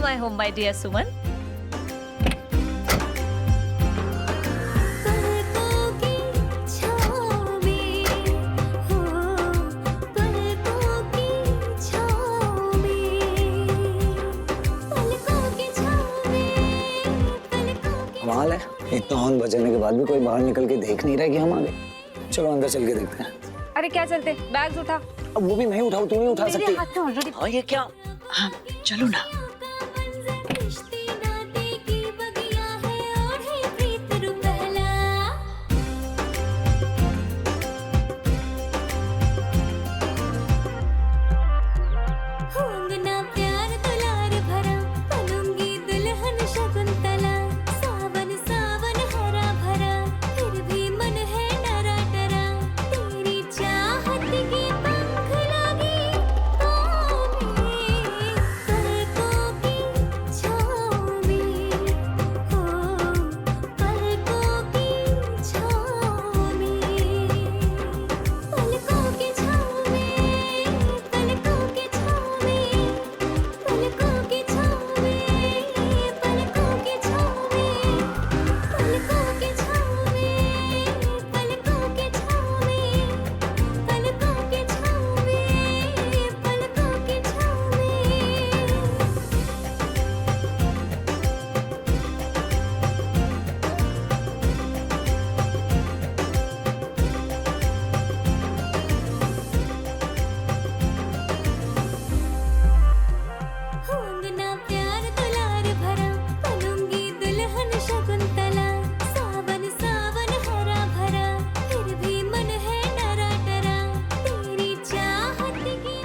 to my home, my dear Suman. कमाल है, इतना हॉर्न बजाने के बाद भी कोई बाहर निकल के देख नहीं रहा कि हम आ गए। चलो अंदर चल के देखते हैं। अरे क्या चलते, बैग्स उठा। अब वो भी मैं उठाऊं, तू नहीं उठा सकती। हाथ में ऑलरेडी। हाँ ये क्या? हाँ चलो ना।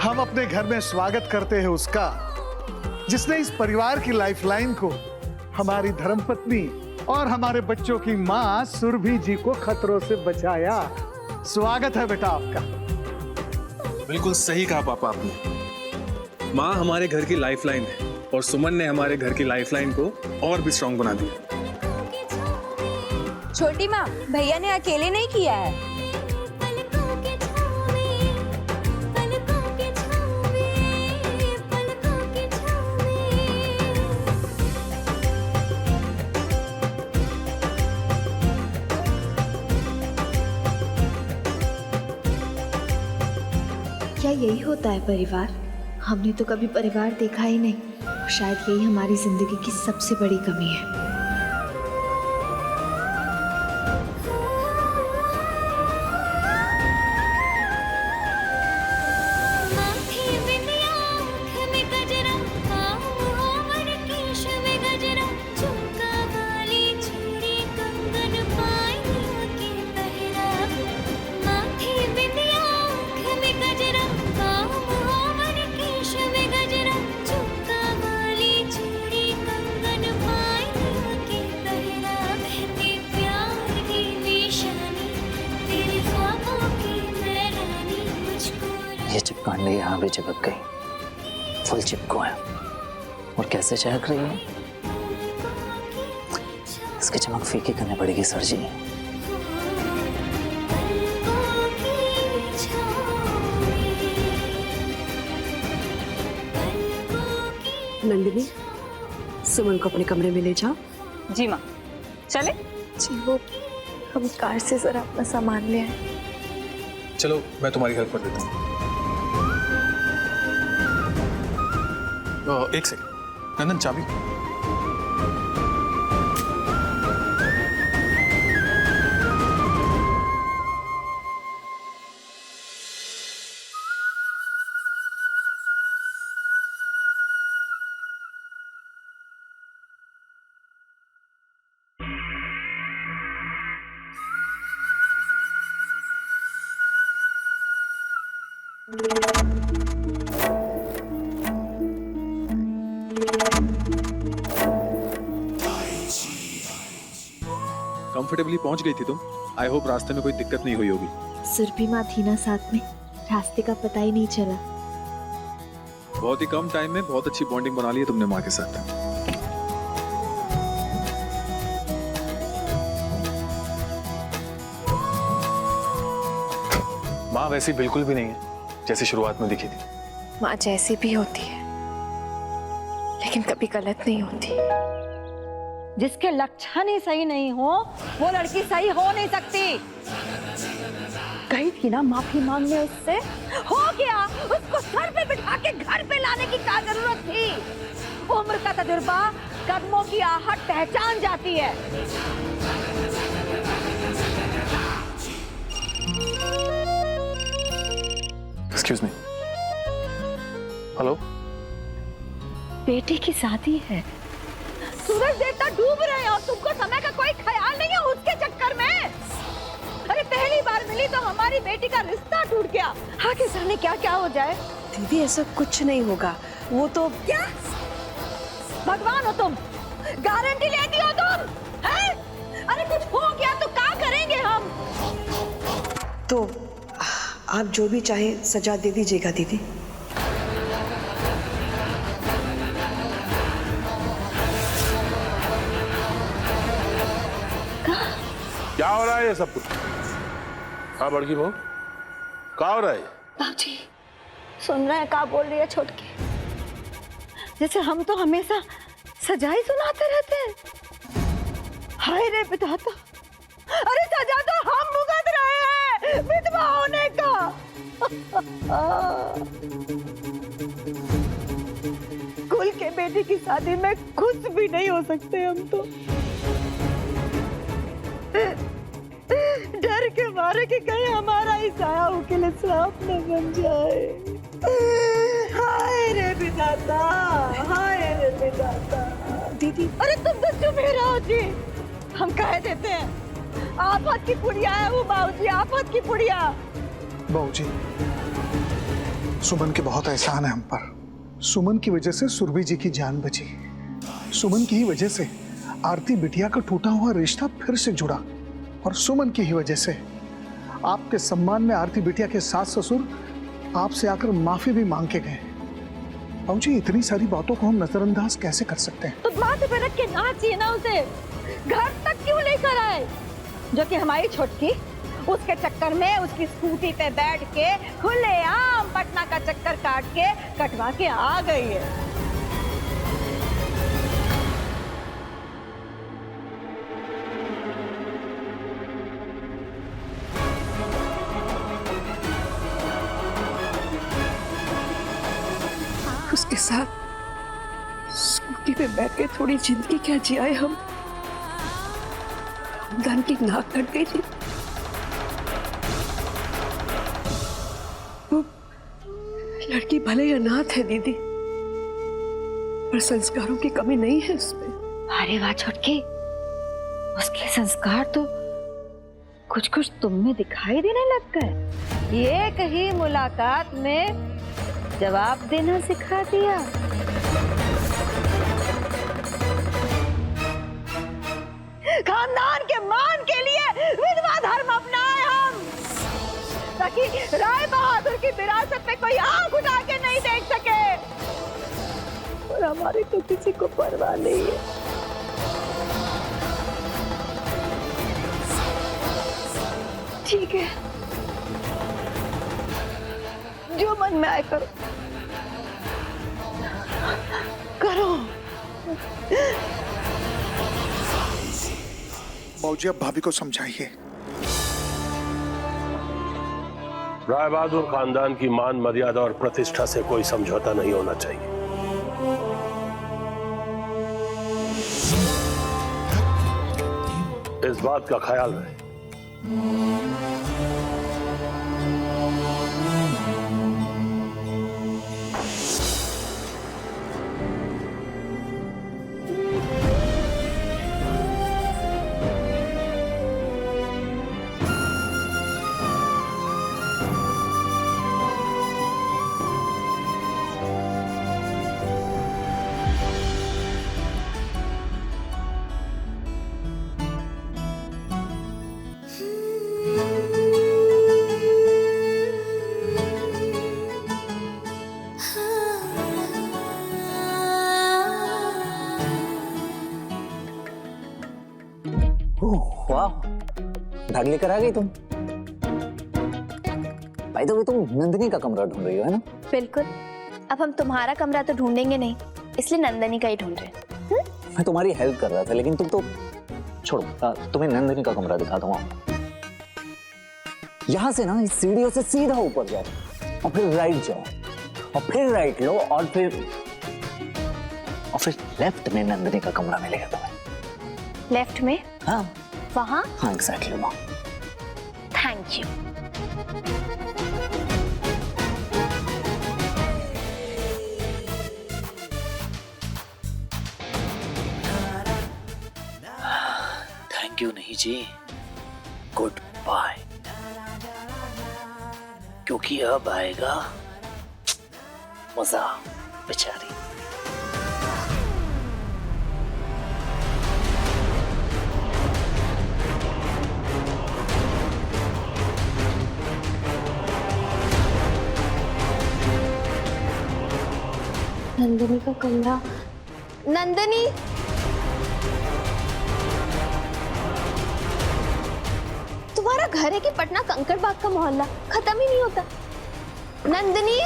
हम अपने घर में स्वागत करते हैं उसका जिसने इस परिवार की लाइफलाइन को हमारी धर्मपत्नी और हमारे बच्चों की मां सुरभि जी को खतरों से बचाया। स्वागत है बेटा आपका। बिल्कुल सही कहा पापा आपने। माँ हमारे घर की लाइफलाइन है और सुमन ने हमारे घर की लाइफलाइन को और भी स्ट्रॉन्ग बना दिया। छोटी माँ, भैया ने अकेले नहीं किया है। क्या यही होता है परिवार? हमने तो कभी परिवार देखा ही नहीं। शायद यही हमारी जिंदगी की सबसे बड़ी कमी है। ये चिपकांडे यहाँ भी चिपक गई, फुल चिपको है और कैसे चहक रही है। इसकी चमक फीकी करनी पड़ेगी सर जी। नंदिनी, सुमन को अपने कमरे में ले जाओ। जी माँ, चले। जी वो हम कार से जरा अपना सामान ले आए। चलो मैं तुम्हारी हेल्प कर देता हूँ। एक सेकंड, नंदन चाबी। कंफर्टेबली पहुंच गई थी तुम। आई होप रास्ते में कोई दिक्कत नहीं हुई होगी। सुरभि माँ थी ना साथ में, रास्ते का पता ही नहीं चला। बहुत ही कम टाइम में बहुत अच्छी बॉन्डिंग बना ली है तुमने माँ के साथ। माँ वैसी बिल्कुल भी नहीं है जैसी शुरुआत में दिखी थी। माँ जैसी भी होती है लेकिन कभी गलत नहीं होती। जिसके लक्षण ही सही नहीं हो वो लड़की सही हो नहीं सकती। गई थी ना माफी मांगने उससे, हो गया। उसको सर पे बिठा के घर पे लाने की क्या जरूरत थी? उम्र का तजुर्बा कदमों की आहट पहचान जाती है। Excuse me. हेलो। बेटे की शादी है, सूरज देवता डूब रहे हैं और तुमको समय का कोई ख्याल नहीं है उसके चक्कर में। अरे पहली बार मिली तो हमारी बेटी का रिश्ता टूट गया, आगे जाने क्या क्या हो जाए। दीदी ऐसा कुछ नहीं होगा, वो तो क्या भगवान हो तुम? गारंटी लेती हो तुम हैं? अरे कुछ हो गया तो क्या करेंगे हम? तो आप जो भी चाहे सजा दे दीजिएगा दीदी। क्या हो रहा है ये सब कुछ? हाँ बड़की बहू, क्या हो रहा है? बाबूजी सुन रहे हैं क्या बोल रही है छोटकी? जैसे हम तो हमेशा सजा ही सुनाते रहते हैं। हाय रे विधाता, अरे सजा तो हम भुगत रहे हैं विधवा होने का। कुल के बेटी की शादी में खुश भी नहीं हो सकते हम तो। डर के मारे कि कहीं हमारा ही साया उकेले सांप न बन जाए। हाय रे विधाता, हाय रे विधाता। दीदी अरे तुम तो चुप ही रहो जी, हम कह देते हैं आफत की पुड़िया है वो बाबूजी, आफत की पुड़िया। बाबूजी, सुमन के बहुत एहसान है हम पर। सुमन की वजह से सुरभि जी की जान बची। सुमन की ही वजह से आरती बिटिया का टूटा हुआ रिश्ता फिर से जुड़ा, और सुमन की ही वजह से आपके सम्मान में आरती बिटिया के सास ससुर आपसे आकर माफी भी मांग के गए। बाबूजी, इतनी सारी बातों को हम नजरअंदाज कैसे कर सकते हैं? तो माथे पे रख के नाचिए ना उसे, घर तक क्यों लेकर आए? जो कि हमारी छोटकी उसके चक्कर में उसकी स्कूटी पे बैठ के खुलेआम पटना का चक्कर काट के कटवा के आ गई है। उसके साथ स्कूटी पे बैठ के थोड़ी जिंदगी क्या जियाए हम। खानदान की नाक कट गई थी। वो लड़की भले ही अनाथ है दीदी, पर संस्कारों की कमी नहीं है उसमें। अरे वाह छोटकी, उसके संस्कार तो कुछ कुछ तुम में दिखाई देने लग गए। एक ही मुलाकात में जवाब देना सिखा दिया। खानदान के मान के लिए विधवा धर्म अपनाए हम, ताकि राय बहादुर की विरासत पे कोई आंख उठा के नहीं देख सके। और हमारी तो किसी को परवाह नहीं है। ठीक है, जो मन में आए करो करो। बाबूजी, अब भाभी को समझाइए। राय बहादुर खानदान की मान मर्यादा और प्रतिष्ठा से कोई समझौता नहीं होना चाहिए। इस बात का ख्याल रहे। वाह, भाग लेकर आ गई तुम। भाई तो तुम नंदिनी का कमरा ढूंढ रही हो, है ना? बिल्कुल। अब हम तुम्हारा कमरा तो ढूंढेंगे नहीं, इसलिए नंदनी का ही ढूंढ रहे हैं। मैं तुम्हारी हेल्प कर रहा था, लेकिन तुम तो छोड़ो। तुम्हें नंदिनी का कमरा दिखा दूंगा। यहां से ना इस सीढ़ियों से सीधा ऊपर जाओ और फिर राइट जाओ और फिर राइट लो और फिर लेफ्ट में नंदिनी का कमरा मिलेगा तुम्हें। लेफ्ट में? हाँ वहां? हाँ एग्जैक्टली वहां। Thank you. थैंक यू नहीं जी, गुड बाय, क्योंकि अब आएगा मजा बेचारी। नंदनी का कमरा। नंदनी, तुम्हारा घर है कि पटना कंकड़ बाग का मोहल्ला, खत्म ही नहीं होता। नंदनी,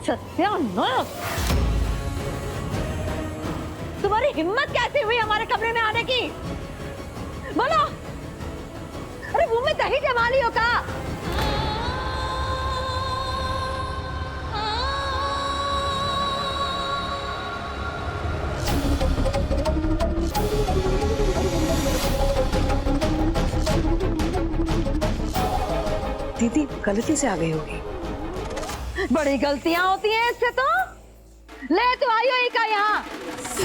सत्यानाश! तुम्हारी हिम्मत कैसे हुई हमारे कमरे में आने की? बोलो! अरे मुंह में दही जमा ली हो का? दीदी गलती से आ गई होगी। बड़ी गलतियां होती हैं इससे तो। ले तो आई हो इका यहाँ,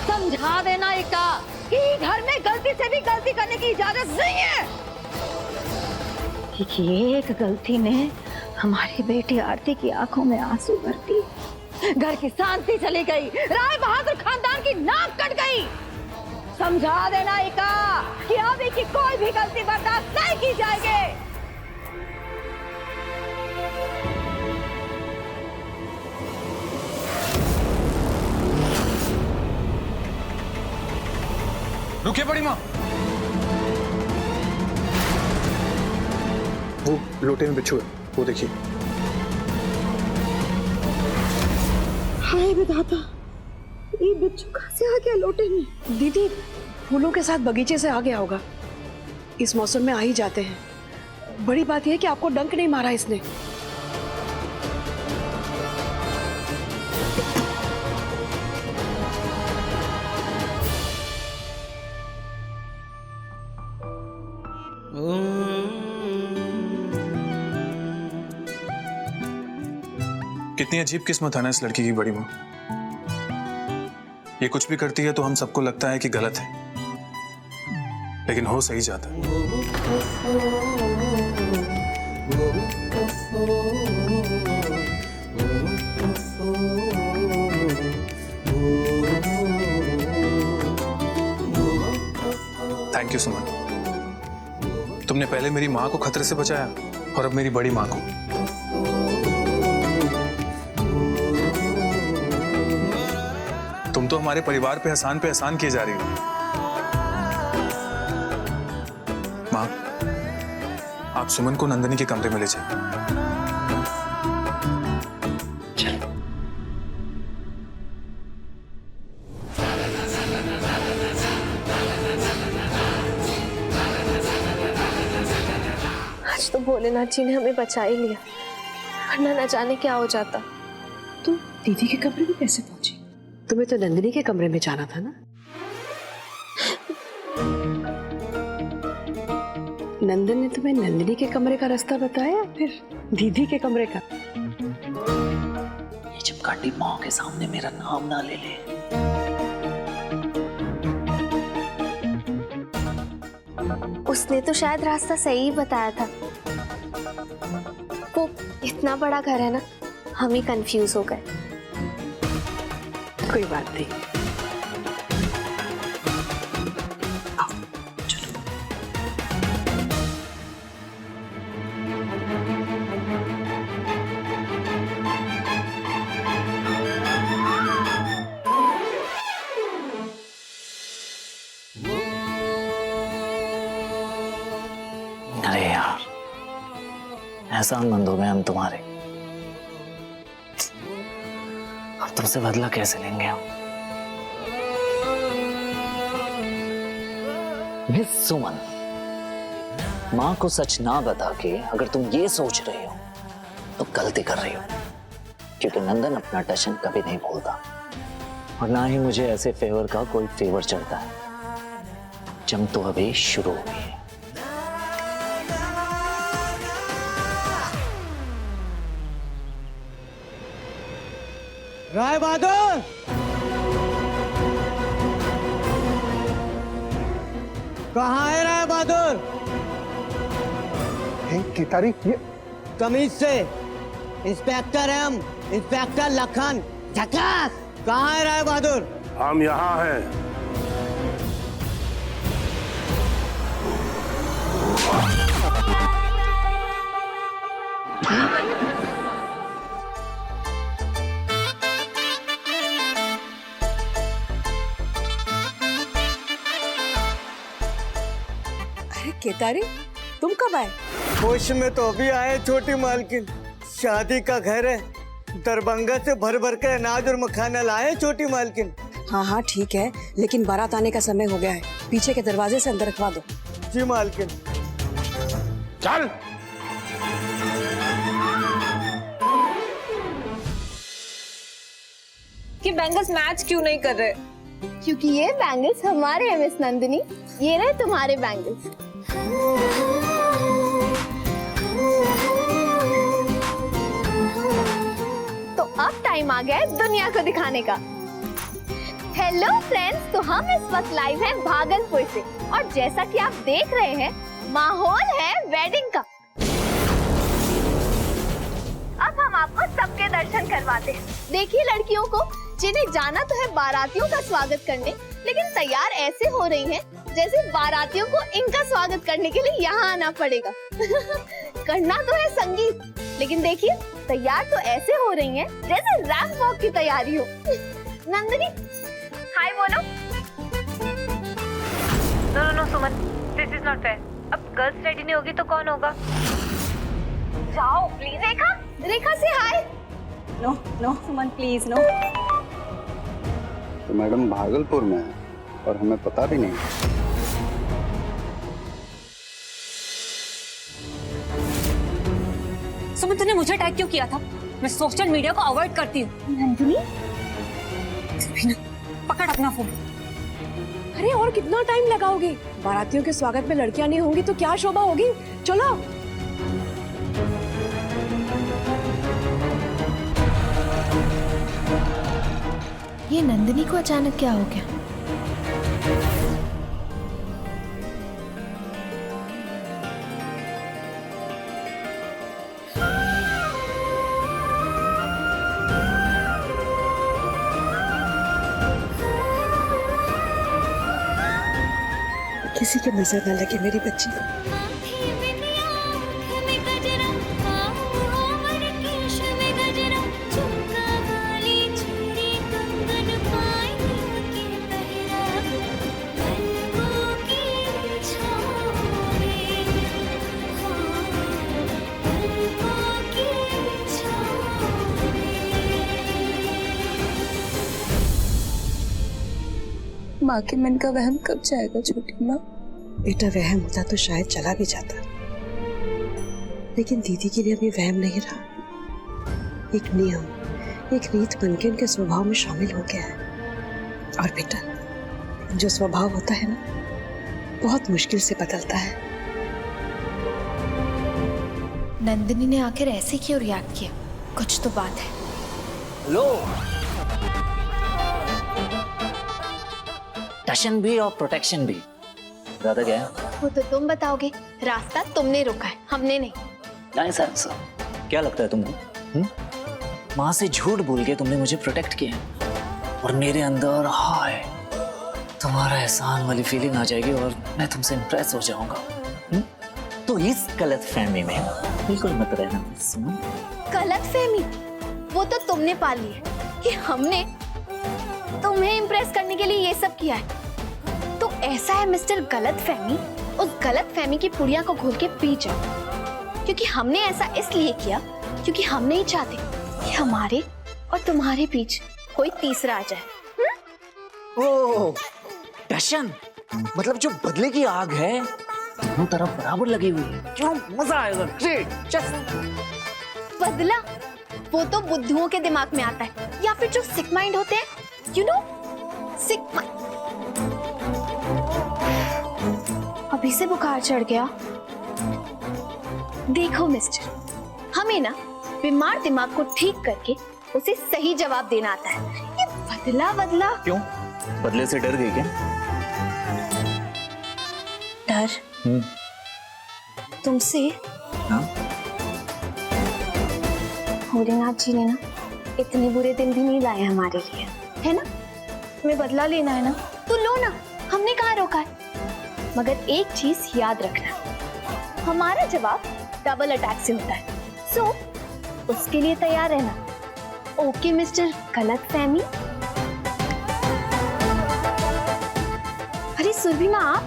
समझा देना इका कि घर में गलती से भी गलती करने की इजाजत नहीं है। कि एक गलती ने हमारी बेटी आरती की आंखों में आंसू भर दिए, घर की शांति चली गई, राय बहादुर खानदान की नाक कट गई। समझा देना इका कि अब की कोई भी गलती बर्दाश्त नहीं की जाएगी। रुकिए बड़ी माँ, वो लोटे में बिच्छू है, वो देखिए। हाय विधाता, ये बिच्छू कहाँ से आ गया लोटे में? दीदी फूलों के साथ बगीचे से आ गया होगा। इस मौसम में आ ही जाते हैं। बड़ी बात यह है कि आपको डंक नहीं मारा इसने। कितनी अजीब किस्मत है ना इस लड़की की बड़ी माँ। ये कुछ भी करती है तो हम सबको लगता है कि गलत है, लेकिन हो सही जाता है। थैंक यू सुमन, तुमने पहले मेरी माँ को खतरे से बचाया और अब मेरी बड़ी माँ को। तुम तो हमारे परिवार पे एहसान किए जा रही हो। माँ, आप सुमन को नंदनी के कमरे में ले जाए। चलो। आज तो भोलेनाथ जी ने हमें बचा ही लिया, वरना न जाने क्या हो जाता। तुम दीदी के कमरे में कैसे पहुंची? तुम्हें तो नंदिनी के कमरे में जाना था ना। नंदन ने तुम्हें नंदिनी के कमरे का रास्ता बताया, फिर दीदी के कमरे का? ये चमकाटी माँ के सामने मेरा नाम ना ले ले। उसने तो शायद रास्ता सही ही बताया था। वो इतना बड़ा घर है ना, हम ही कंफ्यूज हो गए। कोई बात नहीं। आओ, चलो। अरे यार, एहसानमंद हो गए हम तुम्हारे। अब तुमसे बदला कैसे लेंगे हम? मिस सुमन, माँ को सच ना बता के अगर तुम ये सोच रही हो तो गलती कर रही हो, क्योंकि नंदन अपना टशन कभी नहीं भूलता और ना ही मुझे ऐसे फेवर का कोई फेवर चढ़ता है। जंग तो अभी शुरू हुई है। राय बहादुर, कहाँ है राय बहादुर? केतारी, ये तमीज से। इंस्पेक्टर है हम, इंस्पेक्टर लखन झकास। कहाँ है राय बहादुर? हम यहाँ हैं। अरे केतारी, तुम कब आए? होश में तो अभी आए छोटी मालकिन। शादी का घर है, दरभंगा से भर भर के अनाज और मखाना लाए छोटी मालकिन। हाँ हाँ ठीक है, लेकिन बारात आने का समय हो गया है। पीछे के दरवाजे से अंदर रखवा दो। जी मालकिन। चल। कि बैंगल्स मैच क्यों नहीं कर रहे? क्योंकि ये बैंगल्स हमारे हैं मिस नंदिनी। ये रहे तुम्हारे बैंगल्स। तो अब टाइम आ गया है दुनिया को दिखाने का। हेलो फ्रेंड्स, तो हम इस वक्त लाइव हैं भागलपुर से और जैसा कि आप देख रहे हैं माहौल है वेडिंग का। अब हम आपको सबके दर्शन करवाते हैं। देखिए लड़कियों को, जिन्हें जाना तो है बारातियों का स्वागत करने, लेकिन तैयार ऐसे हो रही हैं जैसे बारातियों को इनका स्वागत करने के लिए यहाँ आना पड़ेगा। करना तो है संगीत, लेकिन देखिए तैयार तो ऐसे हो रही हैं जैसे रैंप वॉक की तैयारी हो। नंदिनी हाय बोलो। No Suman, this is not fair. अब गर्ल्स रेडी नहीं होगी तो कौन होगा? जाओ प्लीज। रेखा, रेखा से hi. No no Suman please no. तो मैडम भागलपुर में है और हमें पता भी नहीं। सुमन, तूने मुझे टैग क्यों किया था? मैं सोशल मीडिया को अवॉइड करती हूँ। नंदिनी पकड़ अपना फोन। अरे और कितना टाइम लगाओगी? बारातियों के स्वागत में लड़कियां नहीं होंगी तो क्या शोभा होगी? चलो। ये नंदिनी को अचानक क्या हो गया? किसी की नजर न लगे मेरी बच्ची को। माँ के मन का वहम कब जाएगा छोटी माँ? बेटा वहम होता तो शायद चला भी जाता, लेकिन दीदी के लिए अभी वहम नहीं रहा। एक नियम, एक रीत बनके उनके स्वभाव में शामिल हो गया है। और बेटा जो स्वभाव होता है ना, बहुत मुश्किल से बदलता है। नंदिनी ने आखिर ऐसे क्यों रिएक्ट किया? कुछ तो बात है। लो, टशन भी और प्रोटेक्शन भी ज्यादा क्या है? वो तो तुम बताओगे, रास्ता तुमने रोका है, हमने नहीं। Nice answer. क्या लगता है तुमको? माँ से झूठ बोल के तुमने मुझे प्रोटेक्ट किया और मेरे अंदर हाय तुम्हारा एहसान वाली फीलिंग आ जाएगी और मैं तुमसे इम्प्रेस हो जाऊंगा। तो इस गलतफहमी में बिल्कुल मत रहना सुमन। गलतफहमी वो तो तुमने पाली है कि हमने तुम्हें इम्प्रेस करने के लिए ये सब किया है। तो ऐसा है मिस्टर गलतफहमी, उस गलतफहमी की पुड़िया को घोल के पी जाओ, क्योंकि हमने ऐसा इसलिए किया क्योंकि हम नहीं चाहते कि हमारे और तुम्हारे बीच कोई तीसरा आ जाए। ओ पैशन, मतलब जो बदले की आग है दोनों तरफ बराबर लगी हुई है, क्यों मजा आएगा। बदला वो तो बुद्धुओं के दिमाग में आता है, या फिर जो सिक माइंड होते हैं, यू नो, सिक माइंड। अभी से बुखार चढ़ गया। देखो मिस्टर, हमें ना बीमार दिमाग को ठीक करके उसे सही जवाब देना आता है। ये बदला बदला क्यों, बदले से डर गई क्या? डर तुमसे? हाँ? भोलेनाथ जी ने ना इतने बुरे दिन भी नहीं लाए हमारे लिए, है ना? तुम्हें बदला लेना है ना, तो लो ना, हमने कहाँ रोका है। मगर एक चीज याद रखना, हमारा जवाब डबल अटैक से होता है, सो उसके लिए तैयार रहना। ओके मिस्टर गलतफहमी। अरे सुरभि माँ, आप